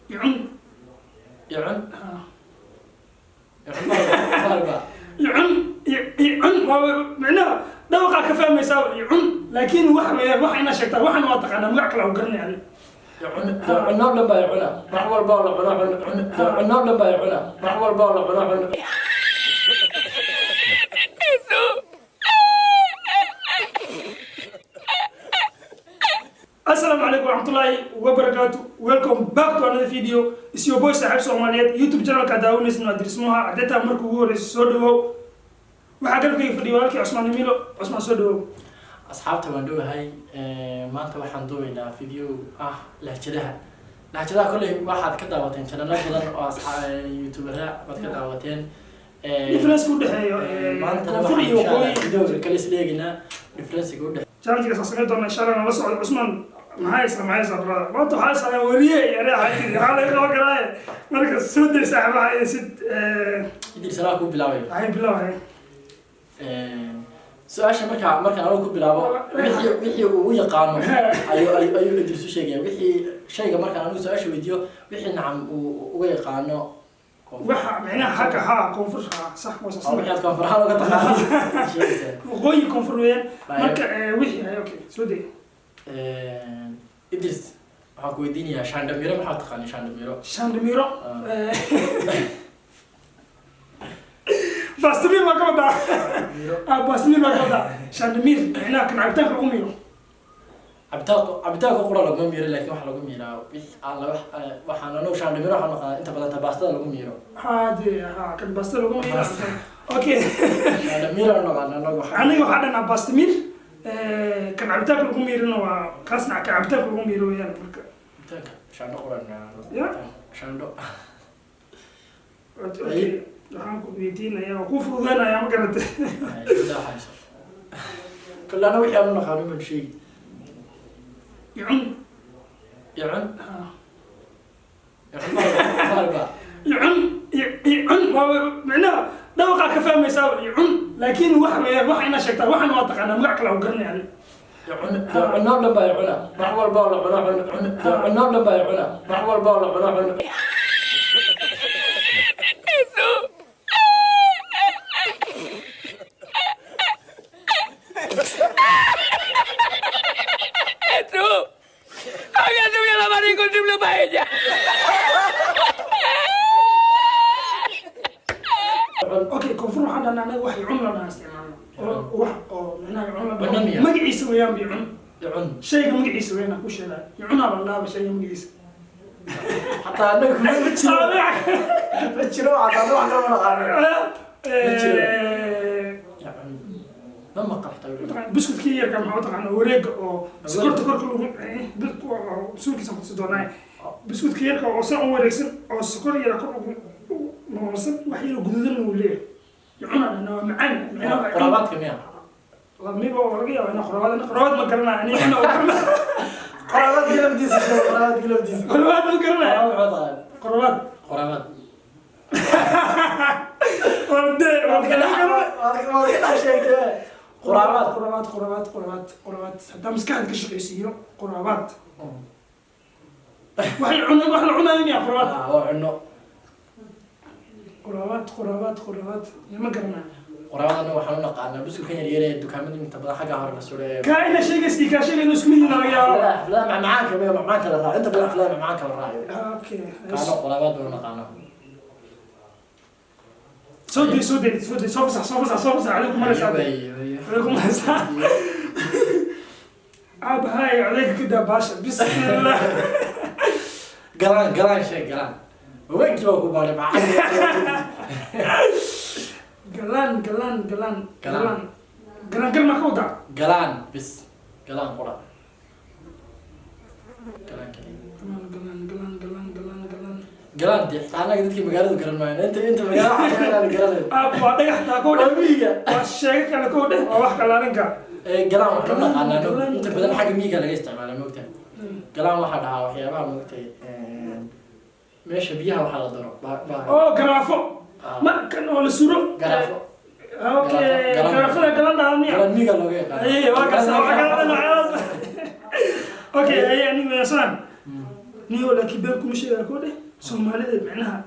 يعن يعن يعن معناه دوقة كفاهم يساوي يعن لكن واحد أنا شكتها واحد ما أتقنا مقعك لو قرني يعني عناب لما يعنا محور بالا عناب لما يعنا محور بالا السلام عليكم ورحمة الله وبركاته. Welcome back to another video. It's your boy Sahib Somaliyeed. YouTube channel ka daawanaysan waa dirismaha caddeeta markii ugu horreysay soo dhawow. Waxaa galkay fadhiyo walaalkii Cusmaan Milo. Cusmaan soo dhawow. asxaabta waan dhowahay maanta waxaan duubaynaa video lahjadaha kulay waxaad ka daawateen channel badan oo YouTuber-ra baad ka daawateen difference ku dhaxeeyo maanta video kale isleegina difference ku dhaxeeyo channel-ka sasamay doona insha Allah la socdo Cusmaan maxay sabra maanta waxaa sameeyay wariye yaray xaalay qaba galay marka soo day saaxibaha ay sid idil ku bilaabay ay bilaabay su-aasha markaan anigu ku bilaabo wixii uu yaqaano ayuu idrisu sheegaya wixii shayga markaan anigu su-aasha weydiiyo wixii nacam uu uga yaqaano waxa macnaha xagga koonfur sax wasa waxaad koonfuraha uga taqaanay waqooyi koonfur weeyaan marka wixii okay soo day idris waxaan ku weydiinayaa Shandamiro maxaad taqaanay Shandamiro باستمير ما قودا باستمير ما قودا شاندمير هنا كان عبتاك الأميرو عبتاك قرا لما ميرو لكن واحد لقوا ميرو الله وحنا نو شاندمير وحنا أنت بدأت باستا لقوا ميرو هذه كان باستا لقوا ميرو أوكي شاندمير أنا وحنا باستمير كان عبتاك لقوا ميرو وكاسنا كان عبتاك لقوا ميرو يعني عبتاك شاندو قرا يا شاندو أوكي waxaan ku weydiinayaa oo ku fududeynaya ma garantay كلنا وحي أنا نخانو من شيء يعن معناه دوقة كفاهم يساوي يعن لكن واحد أنا شكتها واحد ما أتقنا مقعك لو قرني يعني عناب لما يعنا محور بالا عناب لما يعنا محور بالا Había subido la mano con triple paella. اوكي كونفور waxaan dhahnaa wax yacun la dhahaa isticmaalno wax oo macnaha yacun la magaciisa weeyaan yacun shayga magaciisa weeyaan ku sheegay yacun la dhahaa shayga magaciisa حتى أنا بتشرو عطاني واحد ما نقارن لما قرحت بسكوت كير كان معه طبعا وريق أو سكرت كركل بسكوت كيسان تصدقناه بسكوت كير كان وصل وريقسن أو سكر يركب موصل وحيل جدودن وليه يعنا أنا معنا قرابات كمية والله مي بقى ورقية أنا قرابات ما قرنا يعني إحنا وقرنا قرابات قلب ديس قرابات ما قرنا قرابات قرابات حتى مسكان كشك يصيروا قرابات واحد العنايين يا قرابات لما قرنا قرابات أنا وحنا نقعنا بس كان يري الدكان من تبغى حاجة هرب السورية كائن شيء قصدي كاشين إنه سمينا يا لا معاك الراعي أنت بلا فلا معاك الراعي أوكي كانوا قرابات ونقعنا سودي صوفص عليكم مرة سعيدة عليكم مرة سعيدة عاب هاي عليك كده باشا بسم الله قران شيء وين كيلو كبار معاك قران كلمة كودا قران بس قران قرا قران دي أنا قلت لك مقالة قران ما أنت مقالة حتى قران أبغى أديك كودا ميجا والشيء كان كودا وواحد كلامك قران وحنا أنا أنت بدل حاجة ميجا لا يستعمل موقتها قران واحد ها وحيابها موقتها ماشي بيها وحلا ضرب جرافو ما كان ولا سورو جرافو اوكي جرافو قلنا قران ميجا لو ايوه كسر اوكي هي يعني مثلا niyo laakiin been kuma sheegaa koo dheh soomaalida macnaha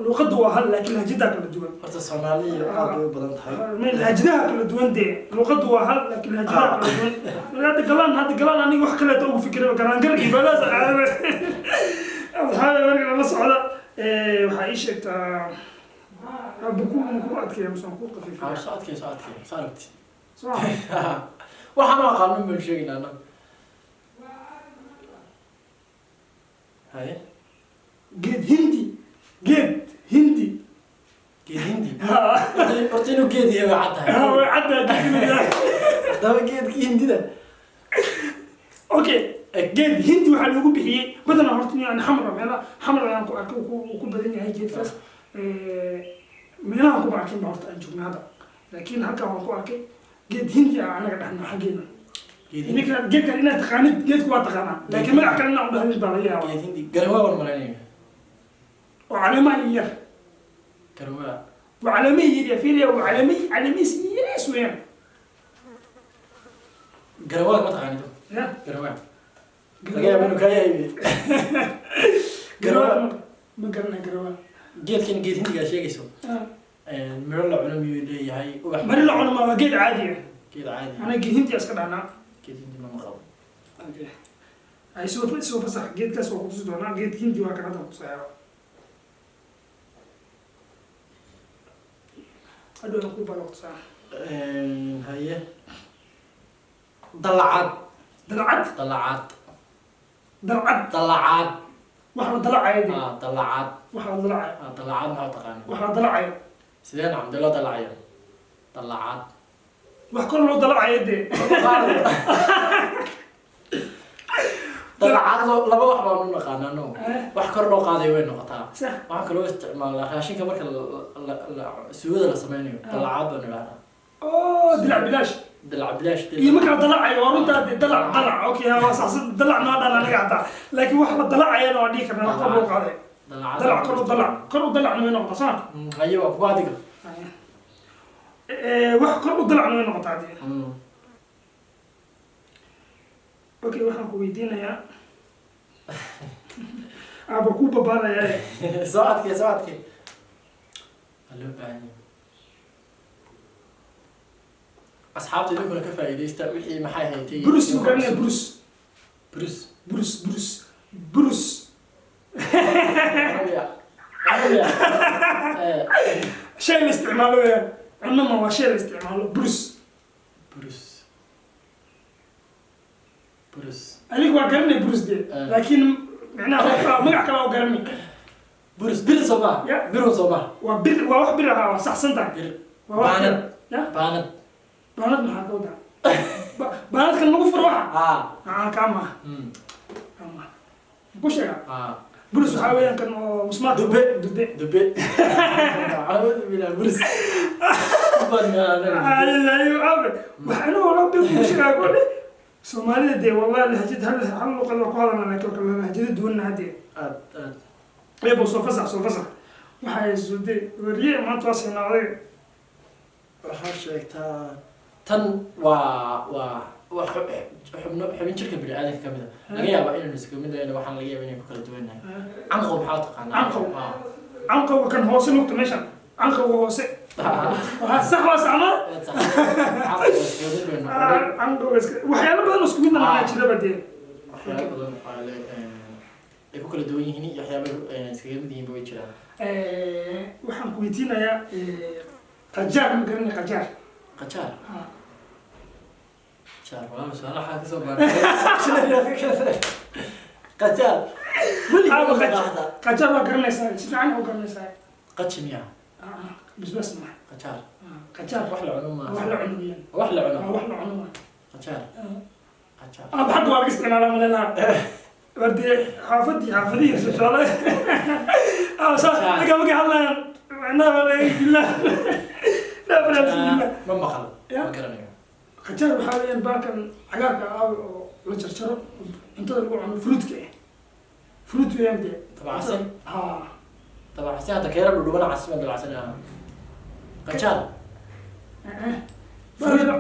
luqadda waa hal laakiin lahjadaa kala duwan horta Soomaaliya aad bay u badan tahay ma lahjadaha kala duwan dee luqadda waa hal laakiin lahjadaha kala duwan hadda galaan aniga wax kaleeto ugu fikira garaangar iyo balaas asxaabi marka la socda waxaa ii sheegtaa buku adkeeya musaan ku qafiifiya soo adkay saarabti soo waxaan ma aqaanin bal sheegnaa annaga haye geed hindi horta inuu geed yahay way caddahay way caddahay daba geedkii hindida okay geed hindi waxaa loogu bixiyey badanaa horta yani xamar ayaan ku arkay uu ku badan yahay geedkaas meelahaan kuma arkin ba horta aan joogna hadda laakiin halkan waan ku arkay geed hindi ah anaga dhahna xaggeena geedkan inaad taqaanid geedku waa taqaanaa laakiin magac kale inaan u dhahnid baa laga yaabaa geed hindi garawaa waan malaynaya oo caleemaha yar garawaa waa caleemihii yar fiiriya waa caleemihiis yarees weeyaan garawaa ma taqaanido ya garawaa laga yaaba inuu kaa yahay garawaa ma garanay garawaa geedkan geed hindigaa sheegayso miro la cuno miyuu leeyahay ubax mari la cuno ma waa geed caadi ah geed caadi anaga geed hindi iska dhahnaa geed hindi ma qabo ay soo fasax geedkaas waa kutusi doonaa geed hindi waa kan hadda kutusayaa hadhow aan ku bala kutusaa haye dalacad dalacad dalacad wax la dalacaya dee dalacad wax la dalacaya dalacad maxaa taqaani wax la dalacaya sidee nacam dee loo dalacayo dalacad wax kor loo dalacaya dee dalacad laba wax baan u naqaanaa no wax kor loo qaadayo way noqotaa sax waxaan kaloo isticmaalnaa raashinka marka suugada la sameynayo dalacad baan idhahnaa oo dilac bilaash dalac bilaash iyo marka la dalacayo waa runtaa dee dalac okay waa saxsan dalac noo dhan aniga hataa laakiin wax la dalacayana waa dhihi karnaa wax kor loo qaaday dalac kor u dalacna way noqotaa soo haye waa kuwa adiga wax kor u dalacna way noqotaa dee okay waxaan ku weydiinayaa aba ku babaanayaa soo adkee waa loo baahan yahay asxaabta idinkuna ka faa'iidaysta wixii maxay haytay burus ma garanaya burus shay la isticmaalo weeyaan cunno ma waa shay la isticmaalo burus aniga waa garanay burus dee laakiin macnaha magac kale oo garanay bir sooma bir sooma waa wax bir ah waa saxsan tahay waa wax baanad maxaa ka wadaa baanadkan lagu furo waxa kama ku sheega burus waxaa weeyaan kan oo musmaar dube burus waxaana wala bir ku sheega kole soomaalida dee wallahi lahjad hal luqad waa ku hadalna laakiin kala lahjada duwanna hadee eebo soo fasax waxay sudee wariye maanta waa siinaaday waxaa sheegtaa tan waa xubin jirka bini'aadanka ka mid a laga yaabaa inaynu isku mid ahayna waxaan laga yaabaa inay ku kala duwannahay canqow maxaa taqaanaa canqowga kan hoose lugta meeshan canqowga hoose sax waa saxma waxyaalo badan isku midna maxaa jiraba dee waxyaalo badan ay ku kala duwan yihiin iyo waxyaaba iskaga mid yihiinba way jiraan waxaan ku weydiinayaa qajaar ma garanay qajaar والله سؤال حاجة سوبر قجال قجال ما قرنا يساعد شوف عنه وقرنا يساعد قتشم يا بس ما قجال قجال وحلا عنوما وحلا عنوما وحلا عنوما وحلا عنوما قجال أنا بحب ما قصدي أنا من هنا بدي حافظي إن شاء الله صح أنا بقى هلا أنا بالله لا بالله ما مخل ما قرنا qajaar waxaa weeyaan baalkan cagaarka ah oo la jarjaro cuntada lagu cuno fruitka fruit weeyaan dee tabacsan haa tabacsan hadda keera dhudhubana casima dabacsan qajaar barida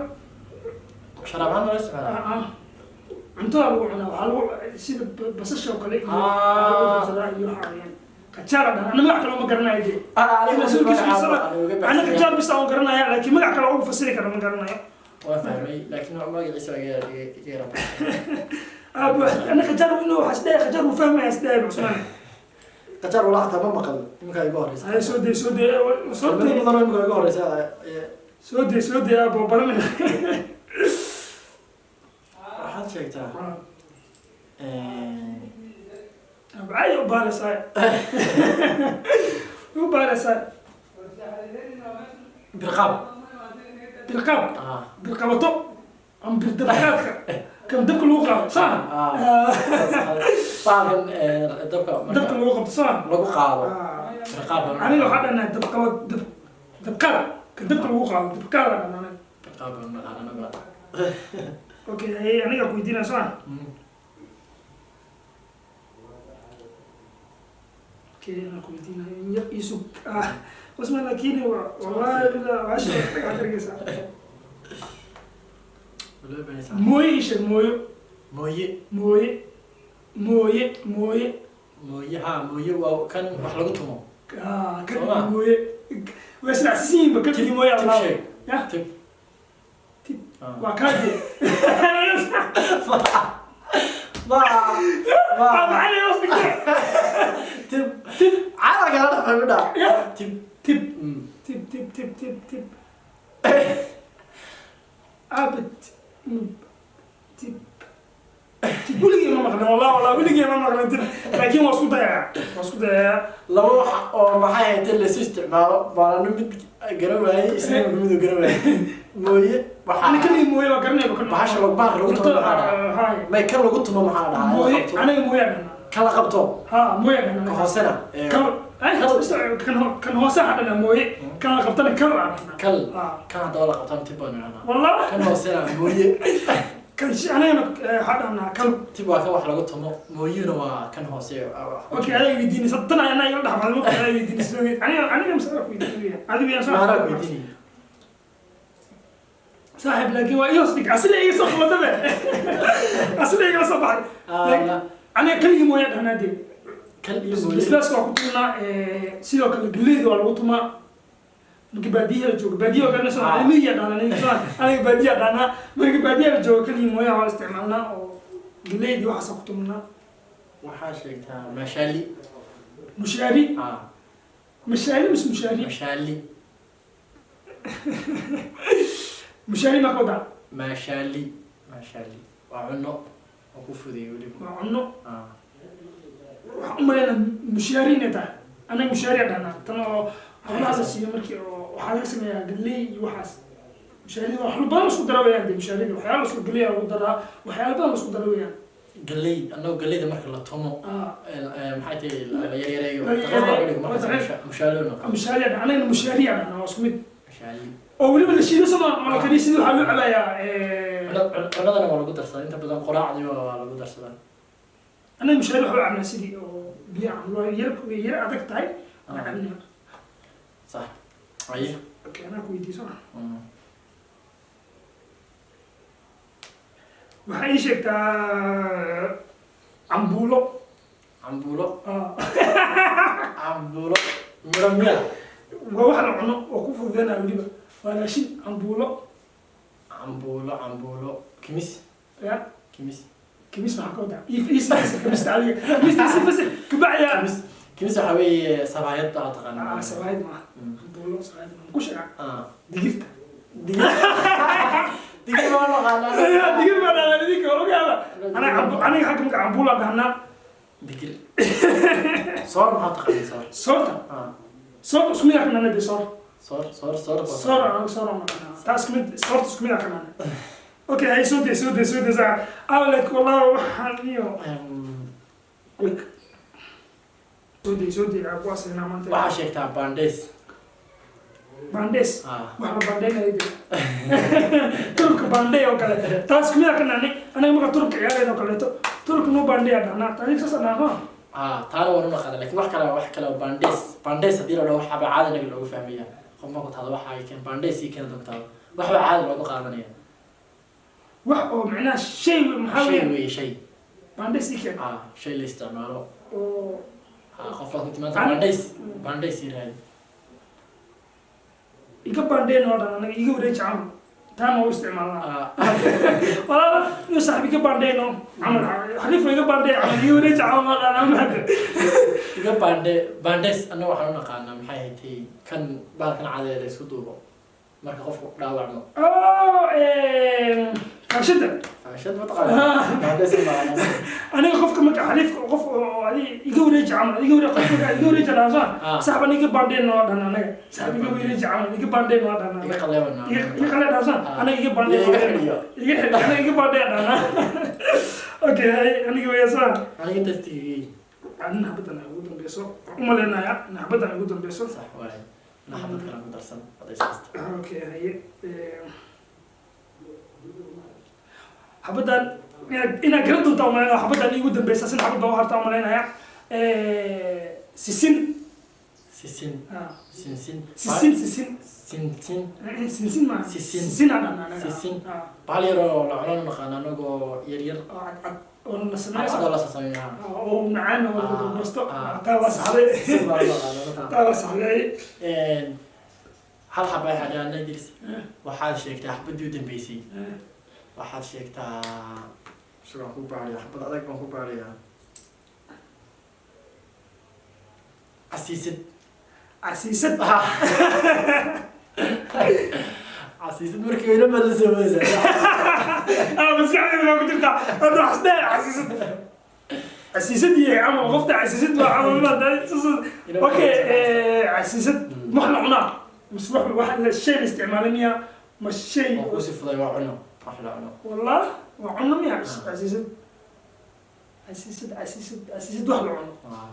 sharaabaan loo isticmaalaa cuntada lagu cunaa waxaa lagu sida basasha oo kale iyo iyo waxaa qajaar dhan ana magac kale ma garanayo dee ana qajaar bis aan garanaya laakiin magac kale ugu fasiri kara ma garanayo waa fahmay laakiin magaciisa iga raba أنا خجار منه حسده خجار وفهم حسده عثمان qajaar walaal xataa ma maqal iminkaa iga horeysa هاي سودي badan iminkaa iga horeysa سودي أبو برمي waxaad sheegtaa بعيد وبارساي وبارساي birqaab بالقاب بالقابطو أم بالدركات كم دبك الوقت صح؟ baalkan dabka دبك الوقت صح؟ lagu qaado birqaab أنا لو حد أنا دبك دبكار كدبك الوقت دبكار أنا birqaab naqaana أوكي هي أنا أقول دينا صح؟ اوكي انا كويتينا يسوق بس ما لكيني والله لا عاش موي ايش موي mooye موي موي موي mooye haa mooye waa kan wax lagu tumo كان موي واسمع سين بكتب موي الله يا tib تيب وكادي معي وصلك tib tib caada kala dhaqay midha tib تيب تيب تيب تيب تيب تيب عبد تيب تيب ولقي ما مغنى والله ولقي ما مغنى لكن واسكو ضيع laba wax oo maxay ahayd la soo isticmaalo baana mid garaway isna mid garaway mooye انا كلي مويه وقرني بكره bahasha lagu tumo هاي may kan lagu tumo maxaa dhahaa مويه انا مويه kala qabto ها مويه ka انا hoosena كان هو صح انا مويه كان قبطني كل kal kan hadda la qabtaan tib baan nana والله kan hoosena mooye كان شيء انا حدا انا كل tib waa kan wax lagu tumo mooyuna waa kan hoose اوكي هذا يديني صدقنا انا يقول ده معلومات هذا يديني سوي انا مسافر يديني هذا ويا maana صاحب weydiini صاحب لكن ويصدق اصل اي صح ما تبع اصل اي صباح انا كل مويه انا دي kal iyo بس mooye لا سوى كنا سيلو كان جليد ولا وطما بديه جو بديه كان سوى علمية أنا نيسان أنا بديه أنا بديه جو كل مويه على استعمالنا أو جليد وحسب كتمنا waxaa sheegtaa mashaali مشاري مشاري مش مشاري mashaali مشاري ما قدر mashaali waa cuno oo ku fuday weliba مع إنه أمرنا مشاري نتا أنا مشاري أنا تنا أقول هذا الشيء مركي وحالك سميها جلي وحاس مشاري وحلو بانس ودراوي عندي مشاري وحيال سو جلي أو درا وحيال بانس ودراوي galley annagu galleyda marka la tumo maxay tahay la yaryareeyo mushaaloona مشاري أنا مشاري أنا أسمي mashaali أو ولا الشيء سما أنا كذي سيدو حلو عليا cunadana waa lagu darsadaa inta badan quraacdii waa lagu darsadaa أنا مشاري حلو عنا سيدي أو بيعملوا ير أدك تاي عنا صح aye أوكي أنا كويدي صح waxay sheegtaa cambuulo cambuulo cambuulo miro miya waa wax la cuno oo ku fududeynaa weliba waa raashin cambuulo cambuulo kimis ya kimis kimis maxaa ka wadaa kimista adiga kimista si fasir kabacya kimis waxaa weeye sabaayad baa taqaana sabaayad maaha cambuulo sabaayad maaha ku sheega digirta digir ma naqaana digir ma naqaana digir ma ogaada aniga xagga marka cambuula dhahnaa digir soor maxaa taqaana soorta soorta isku mid ah kanana de soor soor taas kumid soorta isku mid ah kanana okay hay soo de saa awlek wallahi waxaan iyo soo de aku asina maanta waxaa sheegtaa bandes bandes wax la bandeynayo turubka bandey oo kale taas kumid ah kanana aniga marka turubka ciyaareen oo kaleeto turubka noo bandey dhahnaa taas saas dhahnaa taana waan u naqaana laakiin wax kale oo bandes haddii la dhaho waxaaba caadi naga loogu fahmaya qof marku taado waxa ay keen bandes iyo keen dogtaado waxba caadi loogu qaadanaya wax oo macnaha shay maxaa shay weeye weeye shay baandhays ii keen shay la isticmaalo oo qofka ku timaanta baandhays yiraahdo iga baandheen oo dhan aniga iga wareeji camal taan oo isticmaalnaa walaal iyo saaxiib iga baandheen oo camal xariif iga baandheen camal iga wareeji camal ma dhan ama iga baandhays annaga waxaan u naqaanaa maxay haytay kan baalkan cadeed la isku duubo marka qofku dhaawacmo faashada faashad ma taqaanaa baandhays ma aniga qofka marka xariifka qof oo adi iga wareeji camal iga wareeji qofka iga wareeji dhaasaan saaxiib iga baandheen oo dhan anaga saaxiib iga wareeji camal iga baandheen oo dhan iga qaleewana iga qale dhaasaan aniga iga baandheen iga xidhiyo aniga iga baandheen dhana okay aniga weeysaa aniga tastigii أنا حبيت أنا أقول دم بيسو أمال أنا حبيت أنا أقول دم بيسو صح ولا أنا حبيت كلام درسن هذا شيء أوكي هي حبيت أنا قرأت تاو مالنا حبيت أنا أقول دم بيسو حبيت بوهر تاو مالنا يا سيسين سيسين سيسين سيسين سيسين سيسين سيسين ما سيسين أنا سيسين باليرو لعنون مخانا نجو يرير ولا سمعت ولا سمعنا أو معانا ولا بستو تاوس عليه تاوس عليه هل حباي حدا ندرس وحال شيكتا حبد يودن بيسي وحال شيكتا شو راح نقول عليها حبد أديك بنقول عليها عسيسد عسيسد عسيسد مركبين ما نسويها بس يعني ما كنت أنا حسنا عسيسد يا عم غفت عسيسد ما عم أوكي عسيسد محنا عنا مش واحد الشيء الاستعمالية مش شيء وصف ضي وعنا أحلى عنا والله وعنا مية عسيسد عسيسد واحد عنا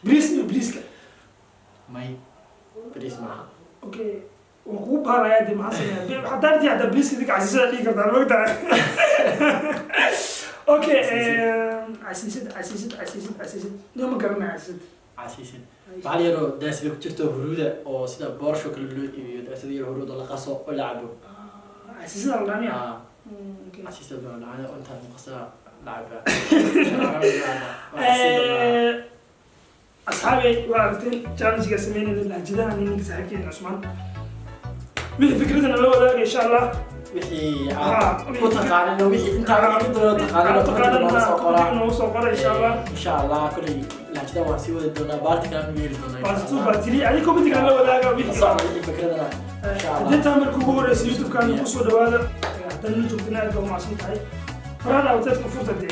بريسك ماي بريس معها اوكي وقوب بها يا دي ما حسن حتى انت على بريسك ديك عسيسد ديك تاع الوقت اوكي عسيسد اليوم قرنا عسيسد بعد يرو داس بيك جرتو هروده او سدا بورشو كل لو iyo daasada yar horood la qaso oo la cabo عسيسد والله عسيسد والله انا انت مقصا لعبه أصحابي وعرفتين تشالنج قسمين اللي جدا أنا إنك سحكين عثمان وحي فكرتنا لو ذاك إن شاء الله وحي وتقارن وحي أنت عارف تقارن وصقرة إن شاء الله إن شاء الله كل لا جدا واسيو دونا بارتي كان ويل دونا بارتو بارتي عليكم بدك لو ذاك وحي صار فكرتنا إن شاء الله دي تعمل كوبور يوتيوب كان يقصوا هذا تنجو تنال مع صوت هاي فرانا وتذكر فرصة دي